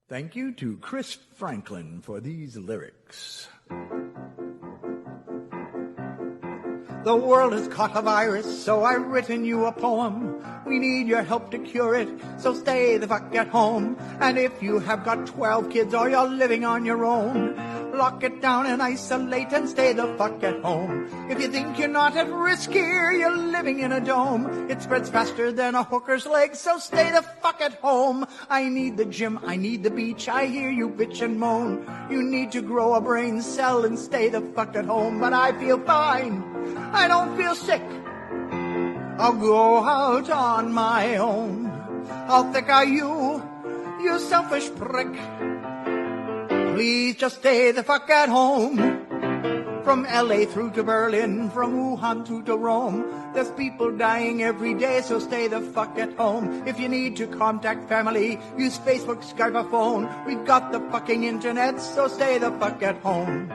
Thank you to Chris Franklin for these lyrics. The world has caught a virus, so I've written you a poem. We need your help to cure it, so stay the fuck at home. And if you have got 12 kids or you're living on your own, lock it down and isolate and stay the fuck at home. If you think you're not at risk here, you're living in a dome. It spreads faster than a hooker's leg, so stay the fuck at home. I need the gym, I need the beach, I hear you bitch and moan. You need to grow a brain cell and stay the fuck at home. But I feel fine, I don't feel sick. I'll go out on my own. How thick are you, you selfish prick? Please just stay the fuck at home. From LA through to Berlin, from Wuhan through to Rome, there's people dying every day, so stay the fuck at home. If you need to contact family, use Facebook, Skype, or phone. We've got the fucking internet, so stay the fuck at home.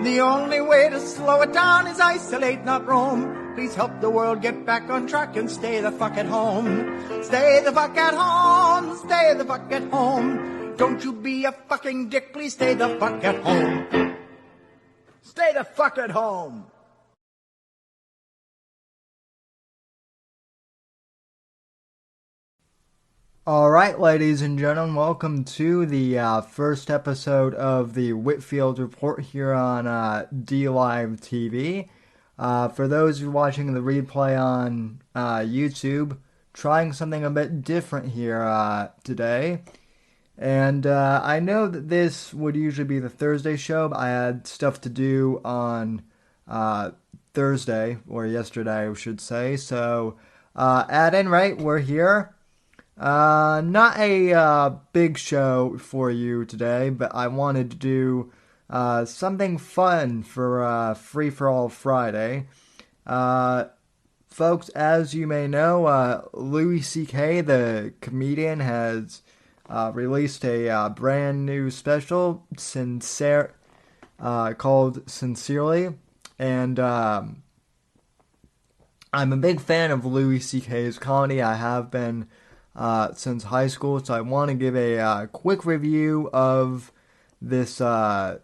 The only way to slow it down is isolate, not roam. Please help the world get back on track and stay the fuck at home. Stay the fuck at home, stay the fuck at home. Don't you be a fucking dick, please stay the fuck at home. Stay the fuck at home. Alright, ladies and gentlemen, welcome to the first episode of the Whitfield Report here on DLive TV. For those who are watching the replay on YouTube, trying something a bit different here today. And I know that this would usually be the Thursday show, but I had stuff to do on Thursday, or yesterday I should say. So at any rate, we're here. Not a big show for you today, but I wanted to do something fun for Free For All Friday. Folks, as you may know, Louis C.K., the comedian, has released a brand new special called Sincerely, and I'm a big fan of Louis C.K.'s comedy. I have been since high school, so I want to give a quick review of this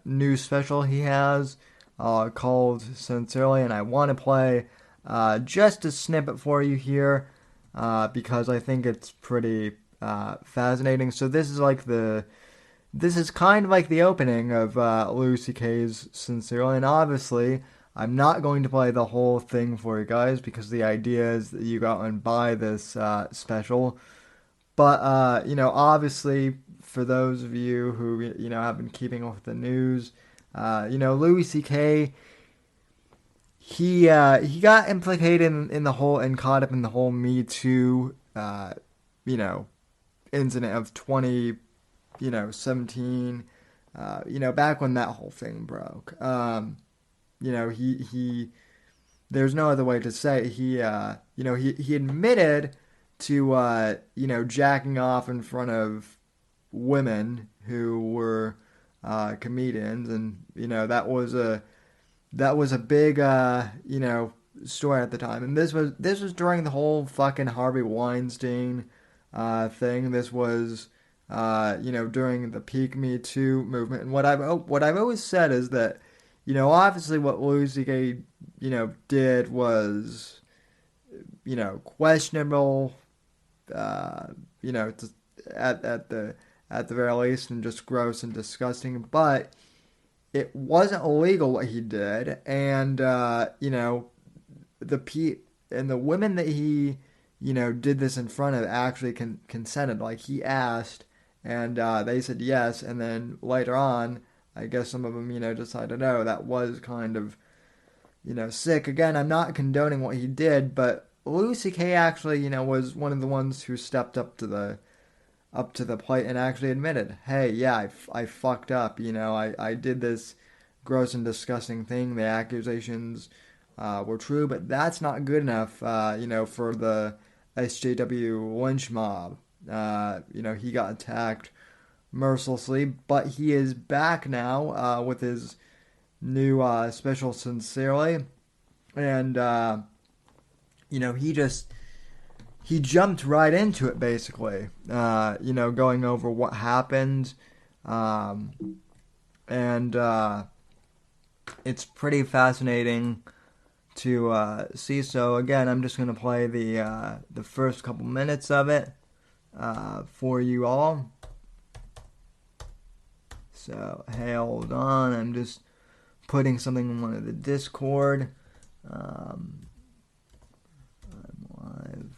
new special he has called Sincerely, and I want to play just a snippet for you here because I think it's pretty fascinating. So this is kind of like the opening of Louis C.K.'s Sincerely, and obviously I'm not going to play the whole thing for you guys because the idea is that you go out and buy this special. But obviously for those of you who have been keeping up with the news, Louis C.K. he got implicated in the whole and caught up in the whole Me Too incident of 2017, back when that whole thing broke. He there's no other way to say it. He admitted to jacking off in front of women who were comedians, and that was a big story at the time. And this was during the whole fucking Harvey Weinstein thing. This was during the peak Me Too movement. And what I've always said is that obviously what Louis C.K. did was questionable, at the very least, and just gross and disgusting. But it wasn't illegal what he did, and the women that he did this in front of actually consented. Like, he asked, and they said yes, and then later on, I guess some of them decided no. That was kind of sick. Again, I'm not condoning what he did, but Louis C.K. actually was one of the ones who stepped up to the plate and actually admitted, hey, yeah, I fucked up. I did this gross and disgusting thing. The accusations were true, but that's not good enough, for the SJW lynch mob. He got attacked mercilessly, but he is back now with his new special Sincerely, and he he jumped right into it, basically. Going over what happened, and it's pretty fascinating to see. So again, I'm just gonna play the first couple minutes of it for you all. So hey, hold on, I'm just putting something in one of the Discord. I'm live.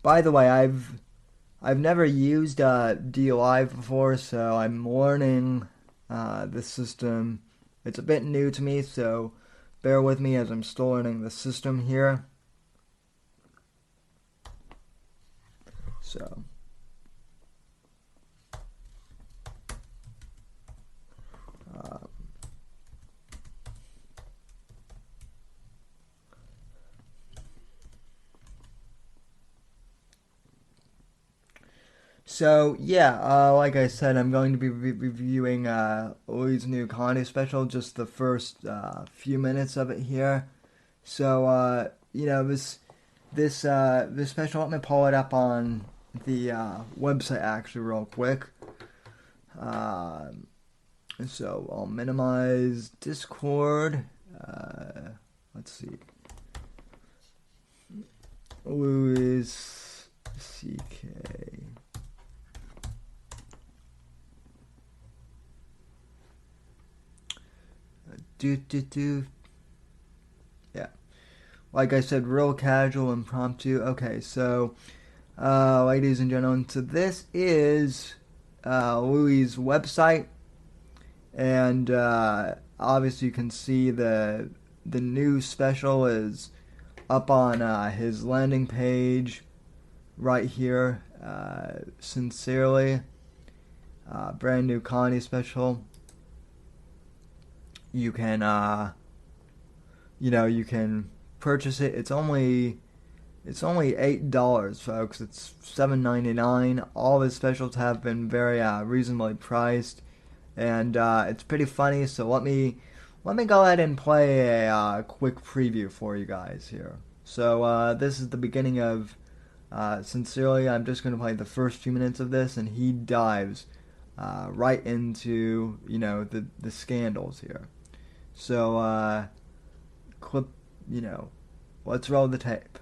By the way, I've never used DLive before, so I'm learning the system. It's a bit new to me, so bear with me as I'm still learning the system here. So. So yeah, like I said, I'm going to be reviewing Louis' new comedy special, just the first few minutes of it here. So this special, let me pull it up on the website actually real quick. So I'll minimize Discord. Let's see. Louis C.K. Yeah. Like I said, real casual, impromptu. Okay, so, ladies and gentlemen, so this is Louis' website, and obviously you can see the new special is up on his landing page right here. Sincerely, brand new comedy special. You can, you can purchase it. It's only $8, folks. It's $7.99. All of his specials have been very reasonably priced, and it's pretty funny. So let me go ahead and play a quick preview for you guys here. So this is the beginning of Sincerely. I'm just going to play the first few minutes of this, and he dives right into the scandals here. So, clip, let's roll the tape.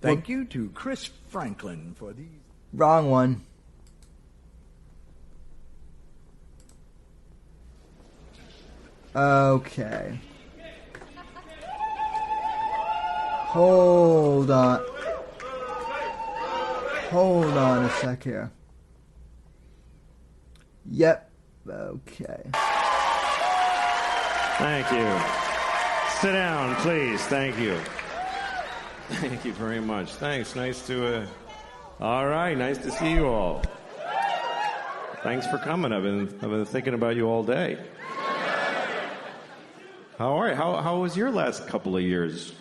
Thank you to Chris Franklin for these. Wrong one. Okay. Hold on a sec here. Yep. Okay. Thank you. Sit down, please. Thank you. Thank you very much. Thanks. Nice to. All right. Nice to see you all. Thanks for coming. I've been thinking about you all day. How are you? How was your last couple of years?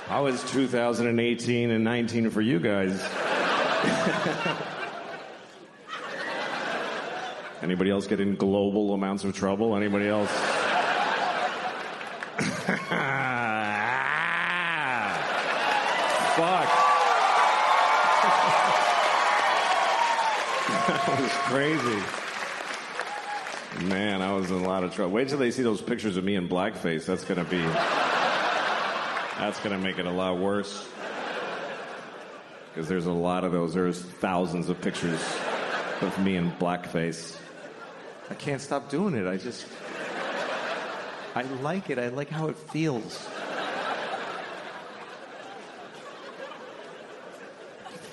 How was 2018 and 19 for you guys? Anybody else get in global amounts of trouble? Anybody else? Fuck. That was crazy. Man, I was in a lot of trouble. Wait till they see those pictures of me in blackface. That's gonna make it a lot worse. Because there's a lot of those. There's thousands of pictures of me in blackface. I can't stop doing it. I like it. I like how it feels.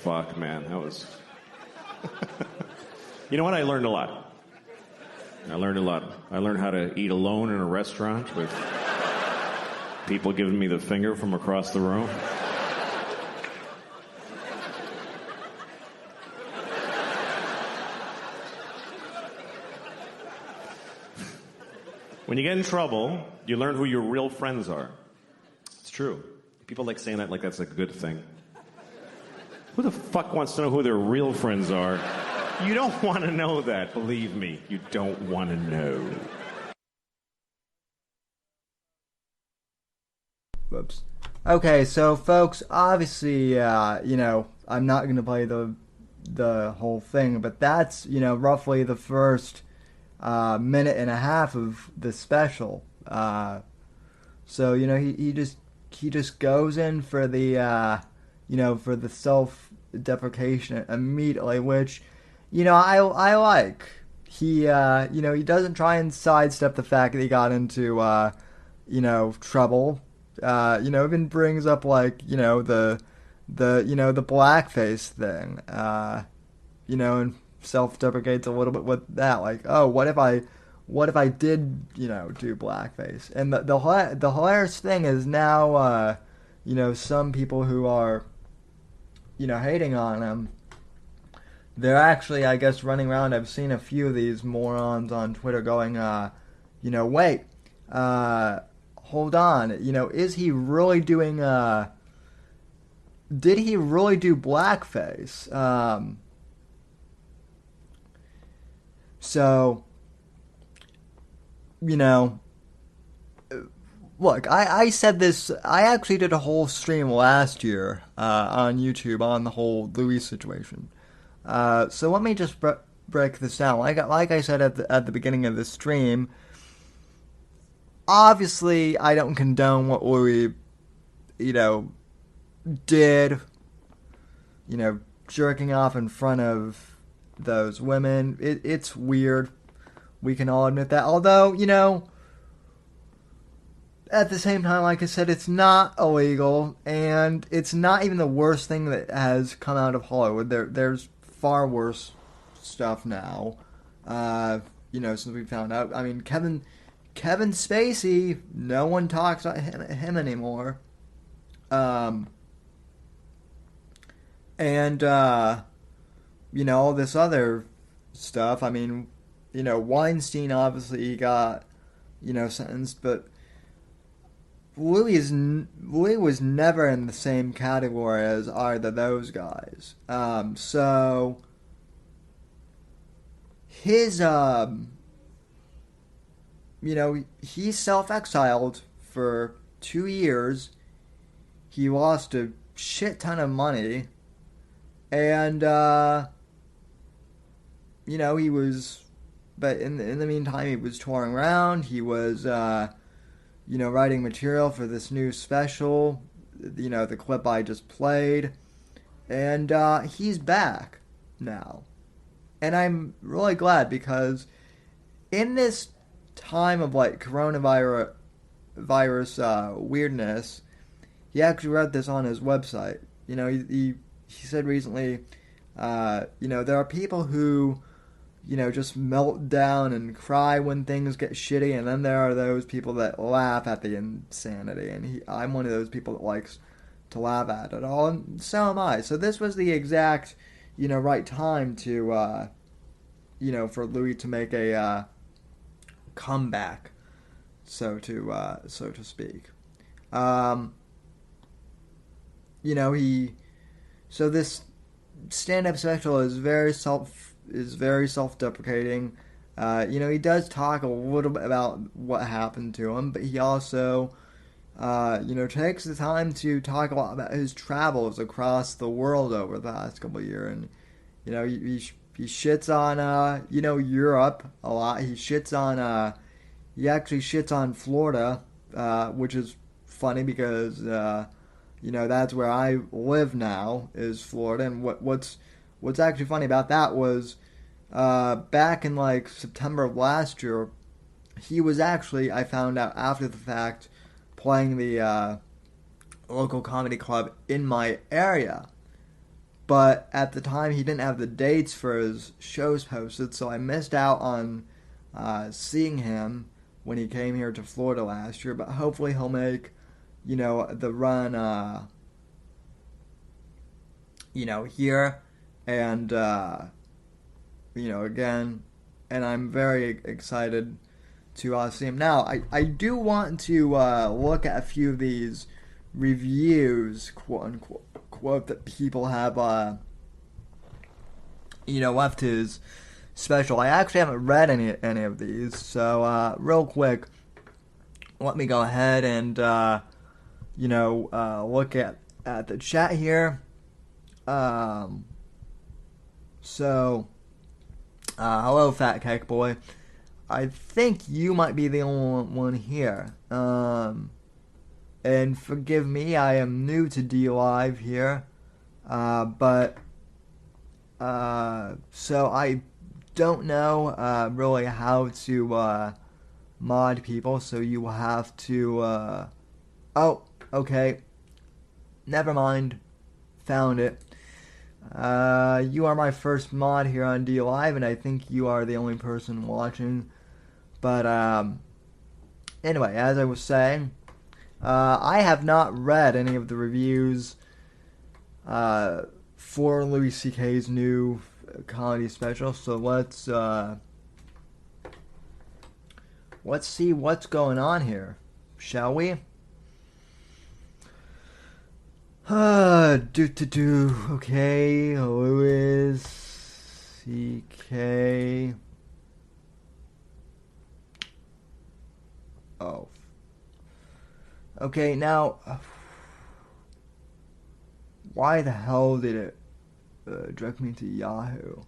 Fuck, man. That was... You know what? I learned a lot. I learned how to eat alone in a restaurant with people giving me the finger from across the room. When you get in trouble, you learn who your real friends are. It's true. People like saying that like that's a good thing. Who the fuck wants to know who their real friends are? You don't want to know that, believe me. You don't want to know. Whoops. Okay, so folks, obviously, I'm not going to play the whole thing, but that's, roughly the first minute and a half of the special. So, he just goes in for the, for the self-deprecation immediately, which, I like. He doesn't try and sidestep the fact that he got into, trouble. Even brings up the blackface thing, and self-deprecates a little bit with that. Like, oh, what if I did, do blackface? And the hilarious thing is now, some people who are, hating on him, they're actually, I guess, running around. I've seen a few of these morons on Twitter going, wait, hold on, is he really doing, did he really do blackface? So, look, I said this, I actually did a whole stream last year, on YouTube on the whole Louis situation. So let me just break this down. Like I said at the beginning of the stream, obviously, I don't condone what Louis, did, jerking off in front of those women. It's weird. We can all admit that. Although, at the same time, like I said, it's not illegal, and it's not even the worst thing that has come out of Hollywood. There's far worse stuff now, since we found out. I mean, Kevin Spacey, no one talks about him anymore. And all this other stuff. I mean, Weinstein obviously got, sentenced, but Louis was never in the same category as either those guys. So his he self-exiled for 2 years. He lost a shit ton of money. And, he was, but in the meantime, he was touring around. He was, writing material for this new special, the clip I just played. And, he's back now. And I'm really glad because in this time of coronavirus weirdness, he actually wrote this on his website. He said recently, there are people who, just melt down and cry when things get shitty, and then there are those people that laugh at the insanity, and I'm one of those people that likes to laugh at it all, and so am I. So this was the exact, right time to, for Louis to make a comeback, so to speak. So this stand-up special is very self-deprecating. He does talk a little bit about what happened to him, but he also, takes the time to talk a lot about his travels across the world over the past couple of years. And, he shits on, Europe a lot. He actually shits on Florida, which is funny because, that's where I live now, is Florida. And what's actually funny about that was, back in September of last year, he was actually, I found out after the fact, playing the local comedy club in my area. But at the time, he didn't have the dates for his shows posted, so I missed out on seeing him when he came here to Florida last year. But hopefully he'll make, the run, here, and, again, and I'm very excited to see him. Now, I do want to look at a few of these reviews, quote-unquote, that people have, left his special. I actually haven't read any of these, so real quick, let me go ahead and look at the chat here. Hello, Fat Cake Boy. I think you might be the only one here. And forgive me, I am new to D Live here. So I don't know really how to mod people, so you will have to oh, okay. Never mind. Found it. You are my first mod here on D Live, and I think you are the only person watching. But anyway, as I was saying, I have not read any of the reviews for Louis C.K.'s new comedy special, so let's see what's going on here, shall we? Okay, Louis C.K. Oh. Okay, now, why the hell did it direct me to Yahoo?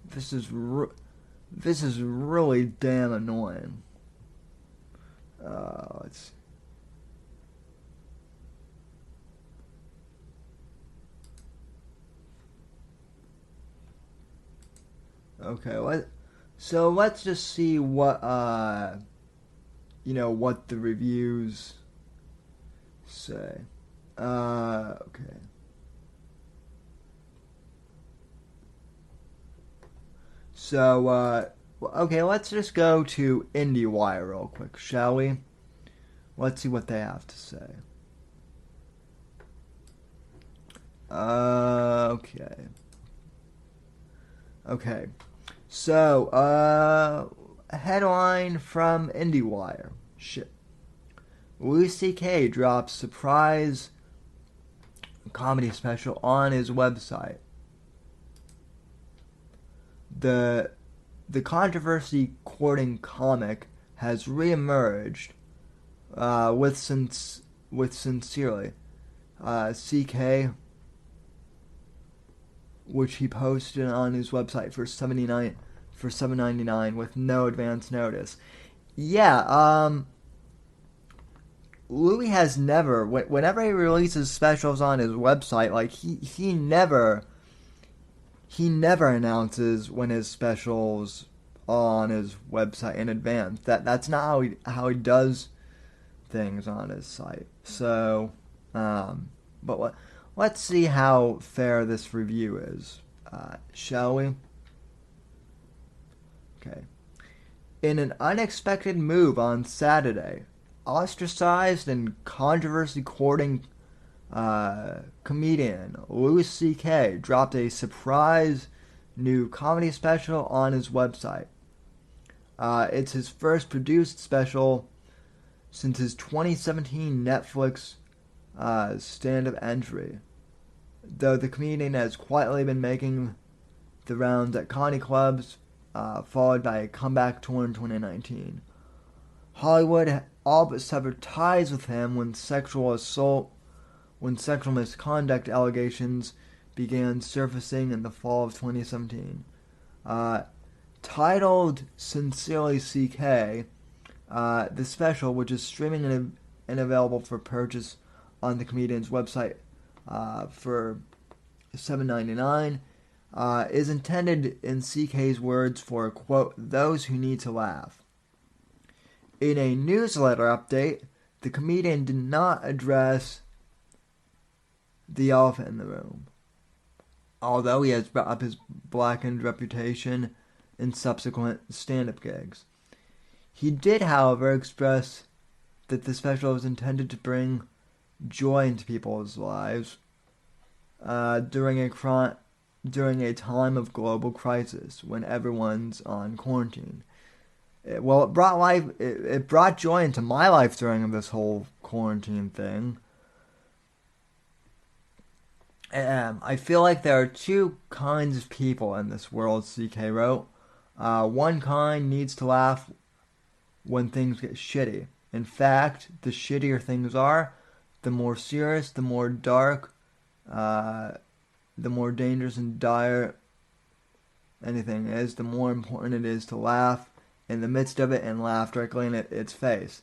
This is really damn annoying. Let's. Okay, so let's just see what what the reviews say. Okay. So okay, let's just go to IndieWire real quick, shall we? Let's see what they have to say. Okay. So, headline from IndieWire. Shit. Louis C.K. drops surprise comedy special on his website. The controversy courting comic has reemerged with Sincerely CK, which he posted on his website for $7.99 with no advance notice. Yeah, Louis has never, whenever he releases specials on his website, like he never announces when his specials on his website in advance. That's not how he does things on his site. So, but let's see how fair this review is, shall we? Okay. In an unexpected move on Saturday, ostracized and controversy-courting comedian Louis C.K. dropped a surprise new comedy special on his website. It's his first produced special since his 2017 Netflix stand-up entry, though the comedian has quietly been making the rounds at comedy clubs, followed by a comeback tour in 2019. Hollywood all but severed ties with him when sexual misconduct allegations began surfacing in the fall of 2017. Titled Sincerely CK, the special, which is streaming and available for purchase on the comedian's website for $7.99, is intended, in CK's words, for, quote, those who need to laugh. In a newsletter update, the comedian did not address the elephant in the room, although he has brought up his blackened reputation in subsequent stand-up gigs. He did, however, express that the special was intended to bring joy into people's lives during a time of global crisis when everyone's on quarantine. It brought joy into my life during this whole quarantine thing. I feel like there are two kinds of people in this world, CK wrote. One kind needs to laugh when things get shitty. In fact, the shittier things are, the more serious, the more dark, uh, the more dangerous and dire anything is, the more important it is to laugh in the midst of it and laugh directly in its face.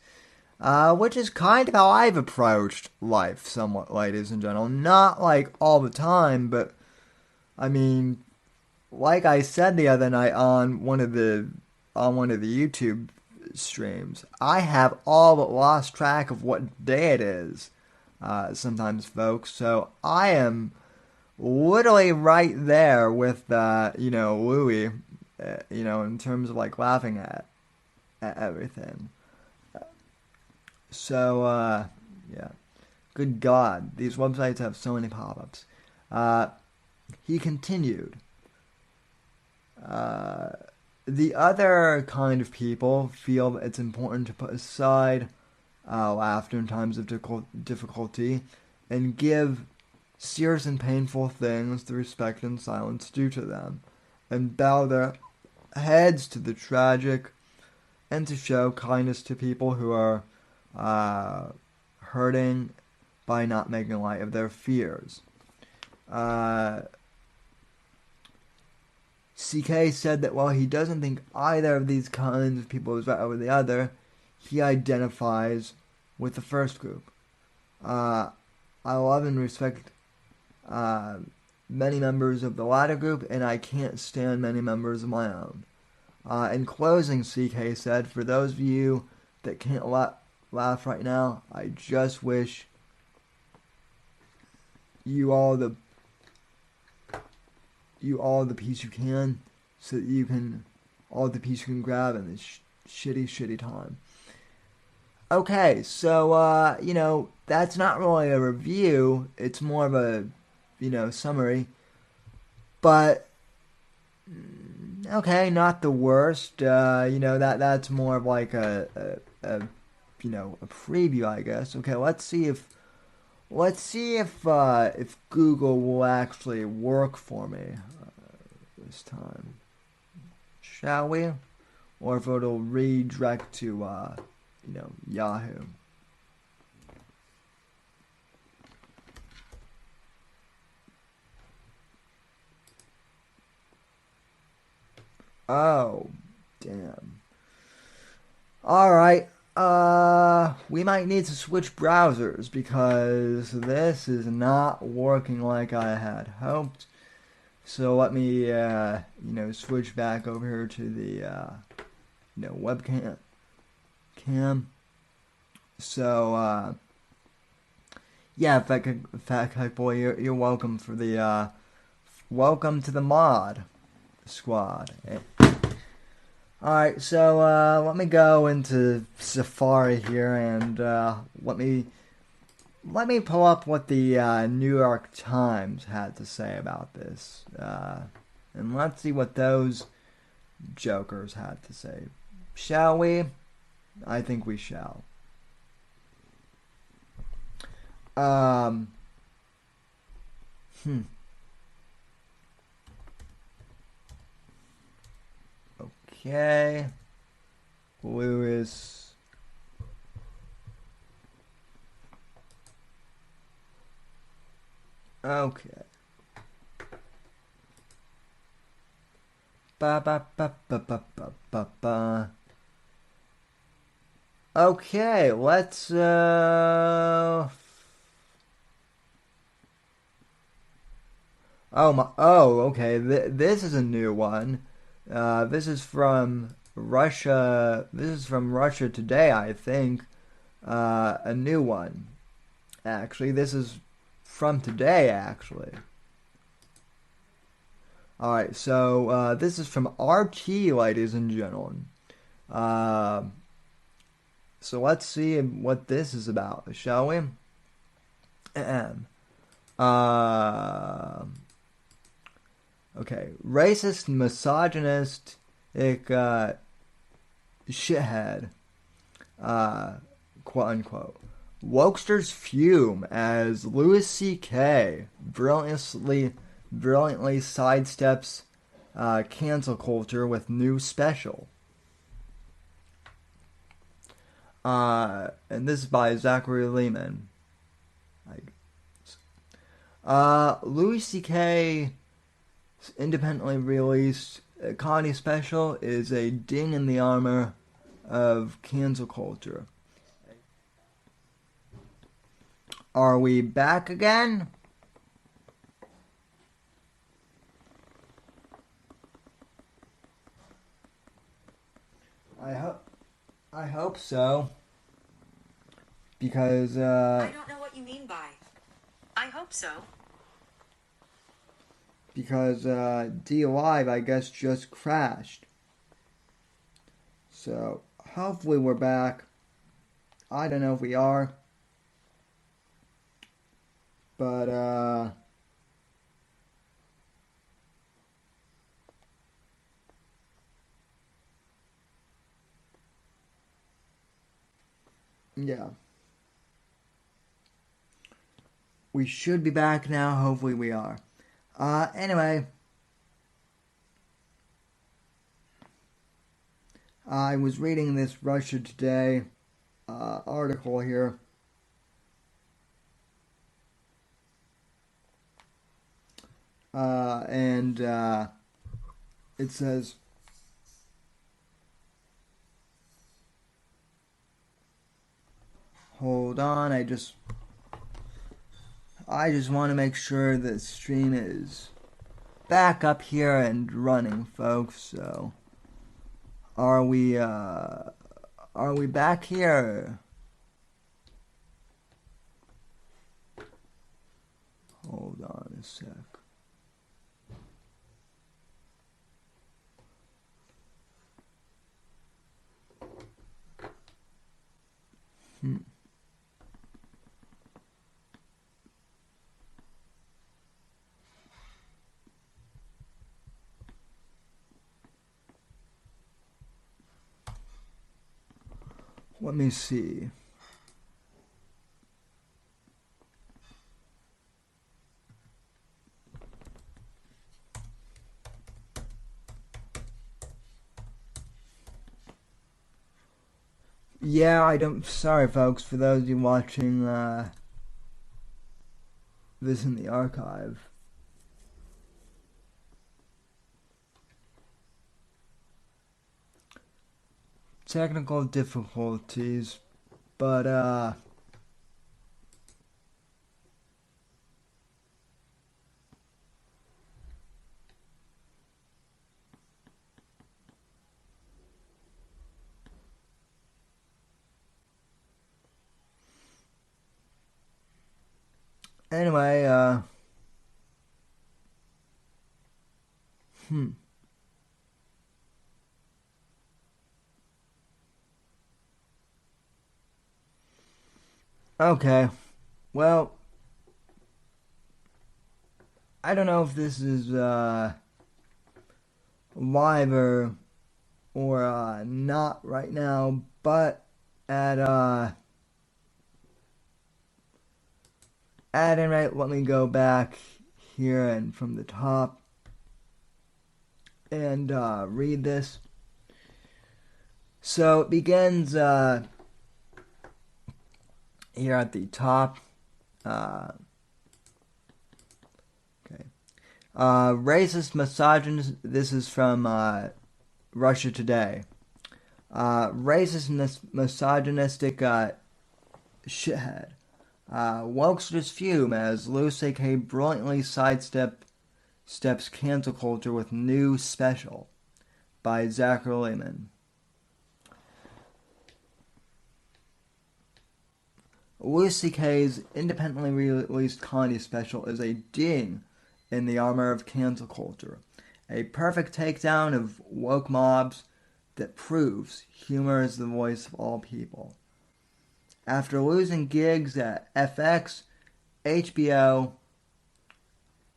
Which is kind of how I've approached life, somewhat, ladies and gentlemen. Not like all the time, but I mean, like I said the other night on one of the YouTube streams, I have all but lost track of what day it is. Sometimes, folks. So I am literally right there with Louis. In terms of like laughing at everything. So, yeah. Good God, these websites have so many pop-ups. He continued. The other kind of people feel that it's important to put aside laughter in times of difficulty and give serious and painful things the respect and silence due to them, and bow their heads to the tragic, and to show kindness to people who are hurting by not making light of their fears. CK said that while he doesn't think either of these kinds of people is right over the other, he identifies with the first group. I love and respect many members of the latter group, and I can't stand many members of my own. In closing, CK said, for those of you that can't laugh right now, I just wish you all the peace you can, so that you can all the peace you can grab in this shitty time. Okay, so that's not really a review. It's more of a summary. But okay, not the worst. That's more of like a preview, I guess. Okay, let's see if Google will actually work for me this time. Shall we? Or if it'll redirect to Yahoo. Oh, damn. Alright, we might need to switch browsers because this is not working like I had hoped. So let me, switch back over here to the, webcam. So, yeah, Fat Boy, you're welcome for the, welcome to the mod squad. Alright, so let me go into Safari here and let me pull up what the New York Times had to say about this. And let's see what those jokers had to say. Shall we? I think we shall. Okay. Lewis. Okay. Ba ba ba ba ba ba ba ba. Okay, let's okay. This is a new one. This is from Russia. This is from Russia Today, I think. A new one. Actually, this is from today, actually. Alright, so this is from RT, ladies and gentlemen. So let's see what this is about, shall we? Okay, racist, misogynistic shithead, quote unquote. Wokesters fume as Louis C.K. brilliantly sidesteps cancel culture with new special. And this is by Zachary Lehman. Louis C.K. independently released comedy special is a ding in the armor of cancel culture. Are we back again? I hope so. Because I don't know what you mean by I hope so. Because D Live, I guess, just crashed. So hopefully we're back. I don't know if we are. But yeah. We should be back now. Hopefully we are. Anyway. I was reading this Russia Today article here. And it says, hold on, I just want to make sure the stream is back up here and running, folks. So, are we back here? Hold on a sec. Let me see. Yeah, sorry folks, for those of you watching this in the archive. Technical difficulties, but anyway, okay, well, I don't know if this is live or not right now, but at any rate, let me go back here and from the top and read this. So it begins here at the top. Okay. Racist misogynist. This is from Russia Today. Racist misogynistic shithead. Wokesters fume as Louis C.K. brilliantly steps cancel culture with new special by Zachary Lehman. Louis C.K.'s independently released comedy special is a ding in the armor of cancel culture, a perfect takedown of woke mobs that proves humor is the voice of all people. After losing gigs at FX, HBO,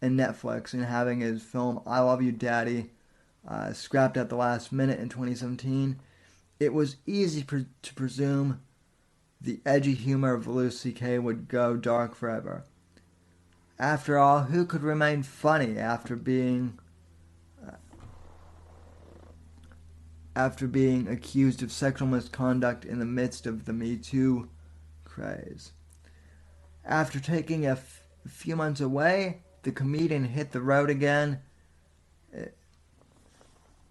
and Netflix, and having his film I Love You Daddy scrapped at the last minute in 2017, it was easy to presume the edgy humor of Louis C.K. would go dark forever. After all, who could remain funny after being accused of sexual misconduct in the midst of the Me Too craze? After taking a few months away, the comedian hit the road again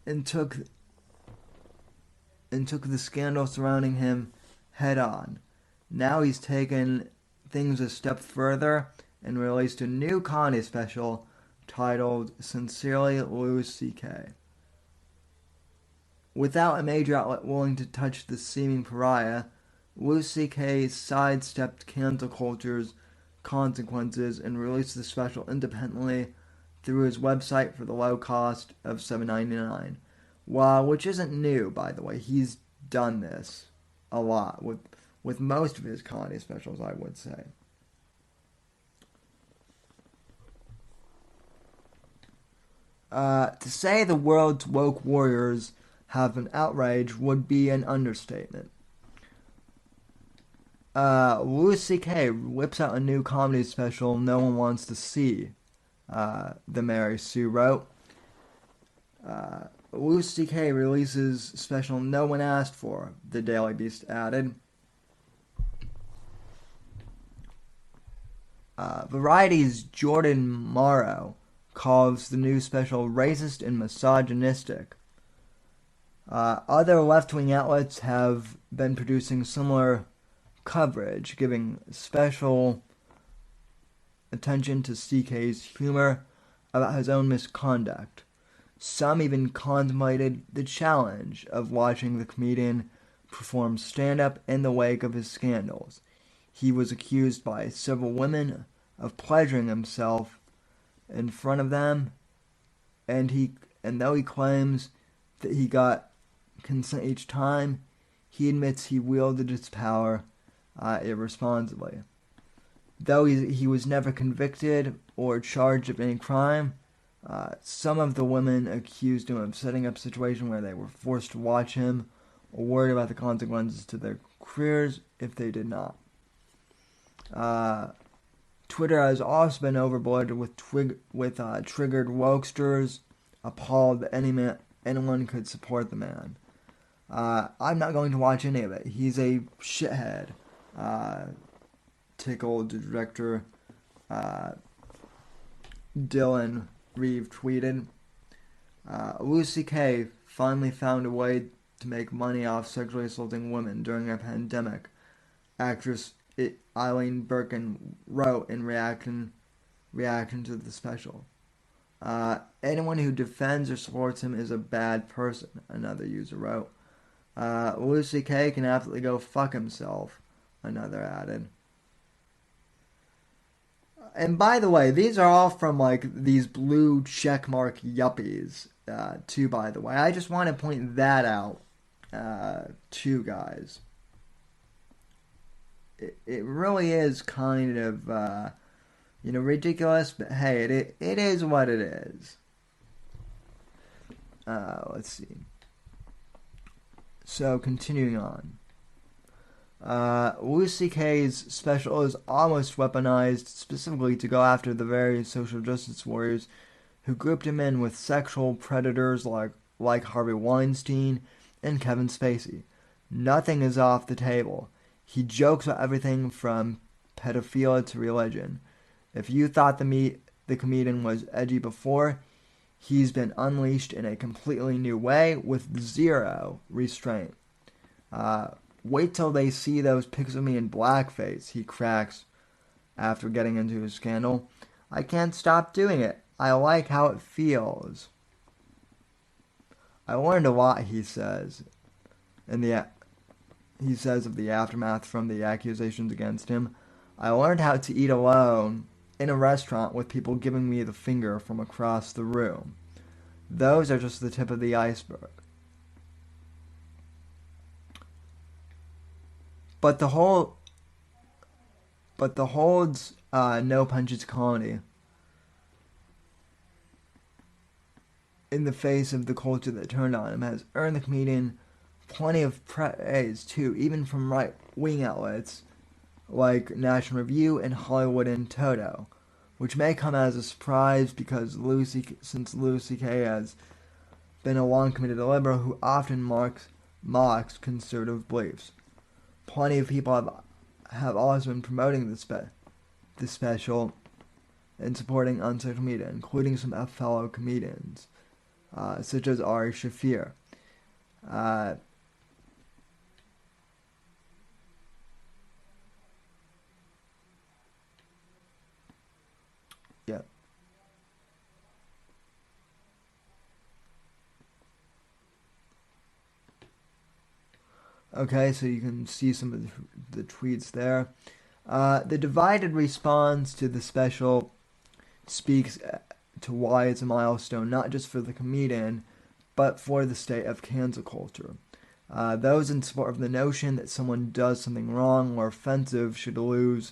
and took the scandal surrounding him head on. Now he's taken things a step further and released a new comedy special titled Sincerely Louis C.K. Without a major outlet willing to touch the seeming pariah, Louis C.K. sidestepped cancel culture's consequences and released the special independently through his website for the low cost of $7.99. Which isn't new, by the way. He's done this a lot with most of his comedy specials, I would say. To say the world's woke warriors have been outraged would be an understatement. Louis C.K. whips out a new comedy special no one wants to see, the Mary Sue wrote. Louis C.K. releases special no one asked for, the Daily Beast added. Variety's Jordan Morrow calls the new special racist and misogynistic. Other left-wing outlets have been producing similar coverage, giving special attention to CK's humor about his own misconduct. Some even contemplated the challenge of watching the comedian perform stand-up in the wake of his scandals. He was accused by several women of pleasuring himself in front of them, and though he claims that he got consent each time, he admits he wielded his power irresponsibly. Though he was never convicted or charged of any crime, some of the women accused him of setting up a situation where they were forced to watch him or worried about the consequences to their careers if they did not. Twitter has also been overloaded with triggered wokesters, appalled that anyone could support the man. I'm not going to watch any of it. He's a shithead. Tickled director Dylan Reeve tweeted. Louis C.K. finally found a way to make money off sexually assaulting women during a pandemic. Actress Eileen Birkin wrote in reaction to the special. Anyone who defends or supports him is a bad person, another user wrote. Louis C.K. can absolutely go fuck himself, another added. And by the way, these are all from these blue checkmark yuppies, too, by the way. I just want to point that out, too, guys. It really is kind of, ridiculous, but hey, it is what it is. Let's see. So, continuing on. Louis C.K.'s special is almost weaponized specifically to go after the very social justice warriors who grouped him in with sexual predators like Harvey Weinstein and Kevin Spacey. Nothing is off the table. He jokes about everything from pedophilia to religion. If you thought the comedian was edgy before, he's been unleashed in a completely new way with zero restraint. Wait till they see those pics of me in blackface, he cracks after getting into his scandal. I can't stop doing it. I like how it feels. I learned a lot, he says, of the aftermath from the accusations against him. I learned how to eat alone in a restaurant with people giving me the finger from across the room. Those are just the tip of the iceberg. But the holds no punches comedy in the face of the culture that turned on him has earned the comedian plenty of praise too, even from right-wing outlets like National Review and Hollywood in Toto, which may come as a surprise because since Louis C.K. has been a long-committed liberal who often mocks conservative beliefs. Plenty of people have also been promoting the special and supporting on social media, including some fellow comedians, such as Ari Shafir. Yeah. Okay, so you can see some of the tweets there. The divided response to the special speaks to why it's a milestone, not just for the comedian, but for the state of cancel culture. Those in support of the notion that someone does something wrong or offensive should lose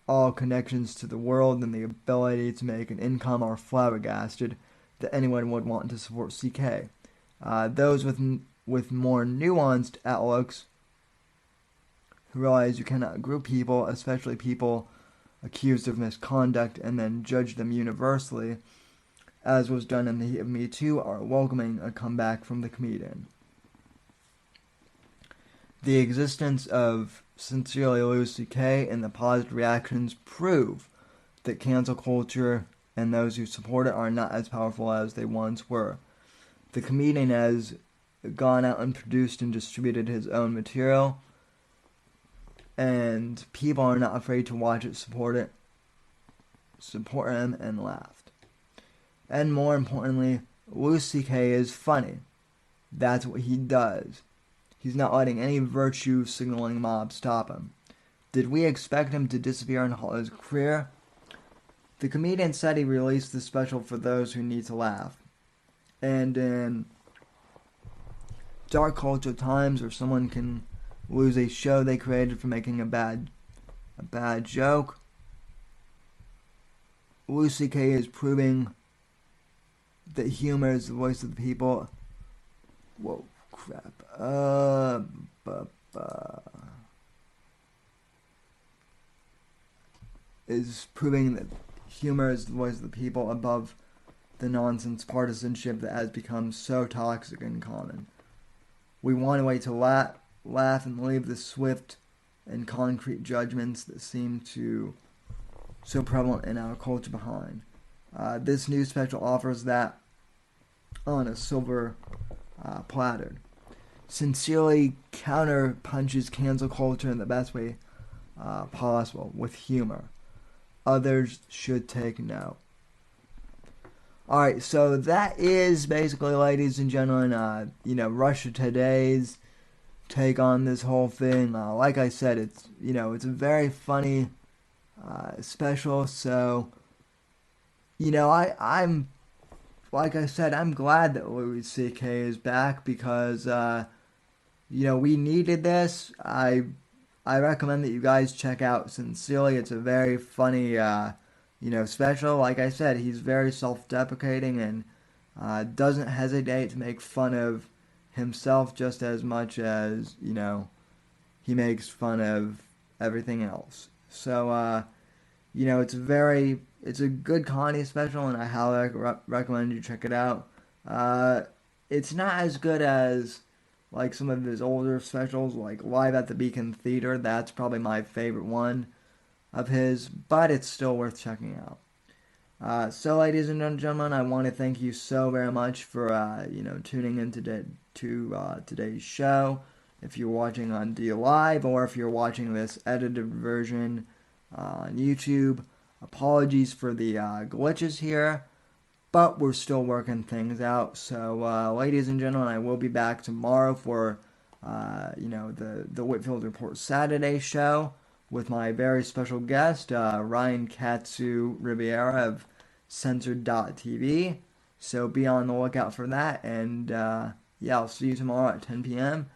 all connections to the world and the ability to make an income are flabbergasted that anyone would want to support CK. Those with more nuanced outlooks who realize you cannot group people, especially people accused of misconduct, and then judge them universally, as was done in the heat of Me Too, are welcoming a comeback from the comedian. The existence of Sincerely Louis C.K. and the positive reactions prove that cancel culture and those who support it are not as powerful as they once were. The comedian has gone out and produced and distributed his own material, and people are not afraid to watch it, support him, and laughed. And more importantly, Louis C.K. is funny. That's what he does. He's not letting any virtue-signaling mob stop him. Did we expect him to disappear and halt his career? The comedian said he released the special for those who need to laugh. And in dark culture times where someone can lose a show they created for making a bad joke, Louis C.K. is proving that humor is the voice of the people. Whoa, crap. Is proving that humor is the voice of the people above the nonsense partisanship that has become so toxic and common. We want a way to laugh and leave the swift and concrete judgments that seem to so prevalent in our culture behind. This new special offers that on a silver platter. Sincerely counter-punches cancel culture in the best way possible, with humor. Others should take note. Alright, so that is basically, ladies and gentlemen, Russia Today's take on this whole thing. Like I said, it's a very funny special, so I'm like I said, I'm glad that Louis C.K. is back because we needed this. I recommend that you guys check out Sincerely. It's a very funny special. Like I said, he's very self-deprecating and doesn't hesitate to make fun of himself just as much as he makes fun of everything else. So it's a good comedy special, and I highly recommend you check it out. It's not as good as like some of his older specials, like Live at the Beacon Theater. That's probably my favorite one of his, but it's still worth checking out. So, ladies and gentlemen, I want to thank you so very much for tuning in to today's show. If you're watching on D Live or if you're watching this edited version on YouTube, apologies for the glitches here, but we're still working things out. So, ladies and gentlemen, I will be back tomorrow for the Whitfield Report Saturday show with my very special guest, Ryan Katsu Riviera of Censored.tv. So be on the lookout for that. And I'll see you tomorrow at 10 p.m.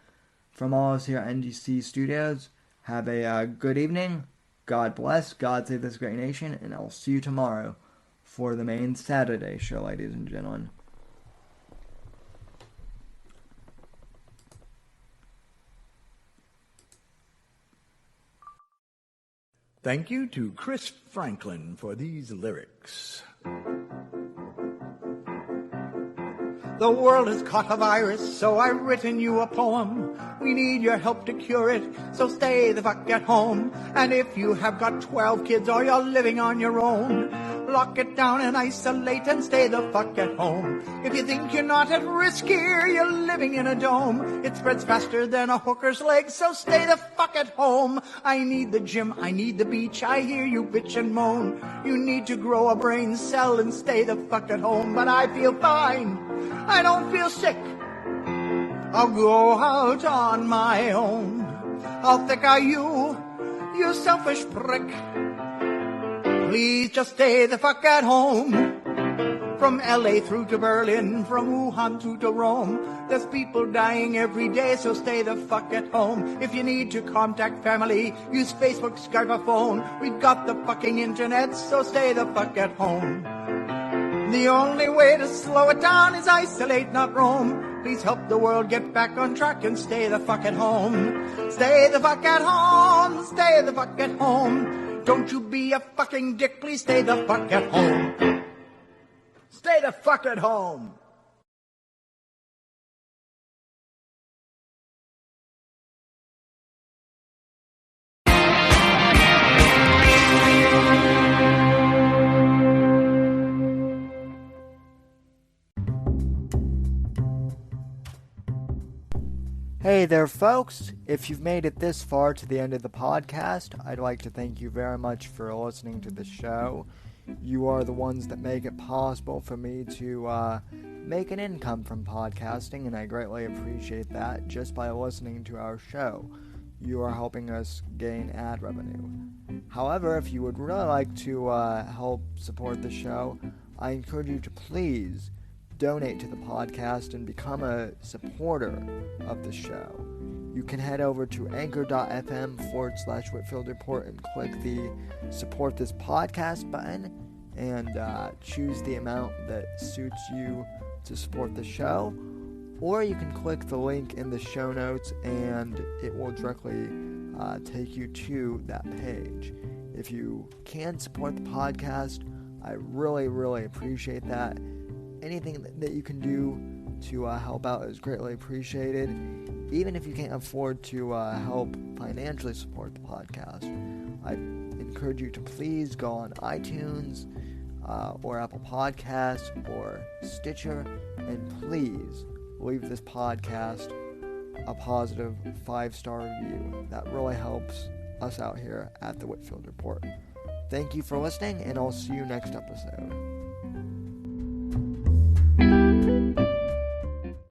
From all of us here at NGC Studios, have a good evening. God bless. God save this great nation. And I'll see you tomorrow for the main Saturday show, ladies and gentlemen. Thank you to Chris Franklin for these lyrics. The world has caught a virus, so I've written you a poem. We need your help to cure it, so stay the fuck at home. And if you have got 12 kids or you're living on your own, lock it down and isolate and stay the fuck at home. If you think you're not at risk here, you're living in a dome. It spreads faster than a hooker's leg, so stay the fuck at home. I need the gym, I need the beach, I hear you bitch and moan. You need to grow a brain cell and stay the fuck at home. But I feel fine, I don't feel sick. I'll go out on my own. How thick are you, you selfish prick? Please just stay the fuck at home. From LA through to Berlin, from Wuhan through to Rome, there's people dying every day, so stay the fuck at home. If you need to contact family, use Facebook, Skype, or phone. We've got the fucking internet, so stay the fuck at home. The only way to slow it down is isolate, not roam. Please help the world get back on track and stay the fuck at home. Stay the fuck at home, stay the fuck at home. Don't you be a fucking dick, please stay the fuck at home. Stay the fuck at home. Hey there, folks. If you've made it this far to the end of the podcast, I'd like to thank you very much for listening to the show. You are the ones that make it possible for me to make an income from podcasting, and I greatly appreciate that just by listening to our show. You are helping us gain ad revenue. However, if you would really like to help support the show, I encourage you to please donate to the podcast and become a supporter of the show. You can head over to anchor.fm/Whitfield Report and click the support this podcast button and choose the amount that suits you to support the show. Or you can click the link in the show notes and it will directly take you to that page. If you can support the podcast, I really, really appreciate that. Anything that you can do to help out is greatly appreciated. Even if you can't afford to help financially support the podcast, I encourage you to please go on iTunes or Apple Podcasts or Stitcher and please leave this podcast a positive 5-star review. That really helps us out here at the Whitfield Report. Thank you for listening, and I'll see you next episode.